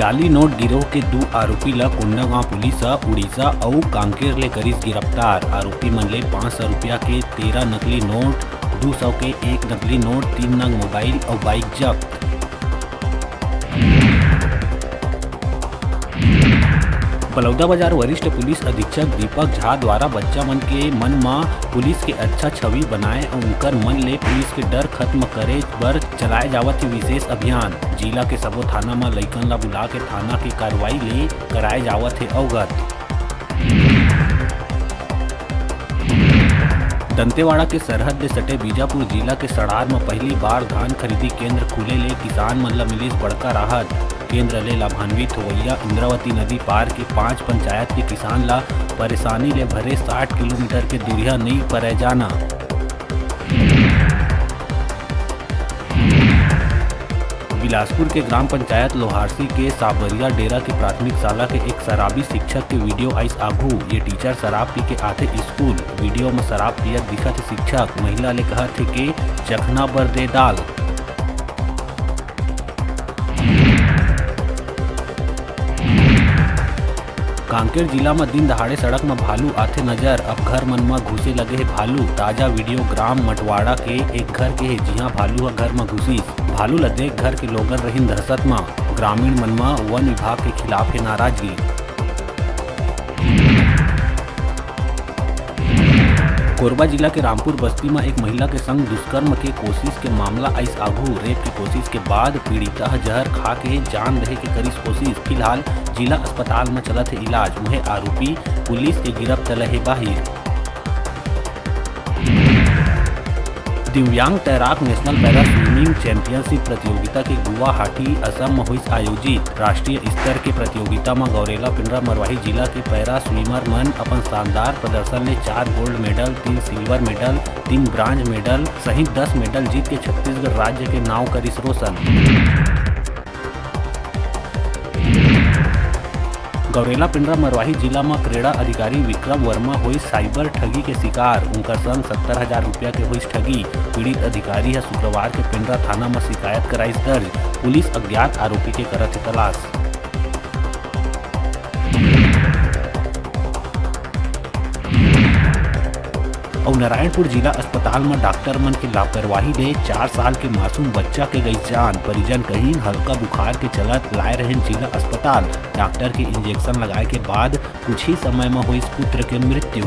जाली नोट गिरोह के 2 आरोपी ला कोंडागांव पुलिस उड़ीसा अउ कांकेर ले करिस गिरफ्तार। आरोपी मन ले 500 रुपया के 13 नकली नोट, 200 के 1 नकली नोट, 3 नग मोबाइल और बाइक जब्त। बलौदाबाजार वरिष्ठ पुलिस अधीक्षक दीपक झा द्वारा बच्चा मन के मन में पुलिस के अच्छा छवि बनाए और उनकर मन ले पुलिस के डर खत्म करे बर चलाए जावत विशेष अभियान। जिला के सबो थाना में लइकन ला बुला के थाना के कार्रवाई ले कराए जावत है अवगत। दंतेवाड़ा के सरहद ले सटे बीजापुर जिला के सड़ार में पहली बार धान खरीदी केंद्र खुले ले किसान मन ला मिलिस बड़का राहत। केंद्र ले लाभान्वित होवैया इंद्रावती नदी पार के 5 पंचायत के किसान ला परेशानी ले भरे 60 किलोमीटर के दूरिया नहीं परे जाना। बिलासपुर के ग्राम पंचायत लोहारसी के साबरिया डेरा के प्राथमिक शाला के एक शराबी शिक्षक के वीडियो आइस आघू। ये टीचर शराब पी के आते स्कूल, वीडियो में शराब पियत दिखत शिक्षक, महिला ले कहत थे के चखना बर दे दाल। कांकेर जिला में दिन दहाड़े सड़क में भालू आथे नजर। अब घर मन में घुसे लगे है भालू। ताजा वीडियो ग्राम मटवाड़ा के एक घर के है जिहां भालू घर में घुसिस। भालू ला देख घर के लोगन रहिन दहशत में। ग्रामीण मन में वन विभाग के खिलाफ है नाराजगी। कोरबा जिला के रामपुर बस्ती में एक महिला के संग दुष्कर्म के कोशिश के मामला आइस आघू। रेप की कोशिश के बाद पीड़िता जहर खा के जान रहे के करिस कोशिश। फिलहाल जिला अस्पताल में चलत है इलाज। वह आरोपी पुलिस के गिरफ्त तले है बाहिर। दिव्यांग तैराक नेशनल पैरा स्विमिंग चैंपियनशिप प्रतियोगिता के गुवाहाटी असम में हुई आयोजित। राष्ट्रीय स्तर के प्रतियोगिता में गौरेला पिंडरा मरवाही जिला के पैरा स्विमर मन अपन शानदार प्रदर्शन ने 4 gold medal, 3 silver medal, 3 bronze medal सहित 10 मेडल जीत के छत्तीसगढ़ राज्य के नाव करिस रोशन। गौरेला पिंडरा मरवाही जिला में क्रीड़ा अधिकारी विक्रम वर्मा हुई साइबर ठगी के शिकार। उनकर संग 70,000 रुपया के हुई ठगी। पीड़ित अधिकारी है शुक्रवार के पिंडरा थाना में शिकायत कराइस दर्ज। पुलिस अज्ञात आरोपी के करत है तलाश। और नारायणपुर जिला अस्पताल में डॉक्टर मन की लापरवाही ले 4 साल के मासूम बच्चा के गई जान। परिजन कहीं हल्का बुखार के चलत लाए रहे जिला अस्पताल। डॉक्टर के इंजेक्शन लगाए के बाद कुछ ही समय में हुई पुत्र के मृत्यु।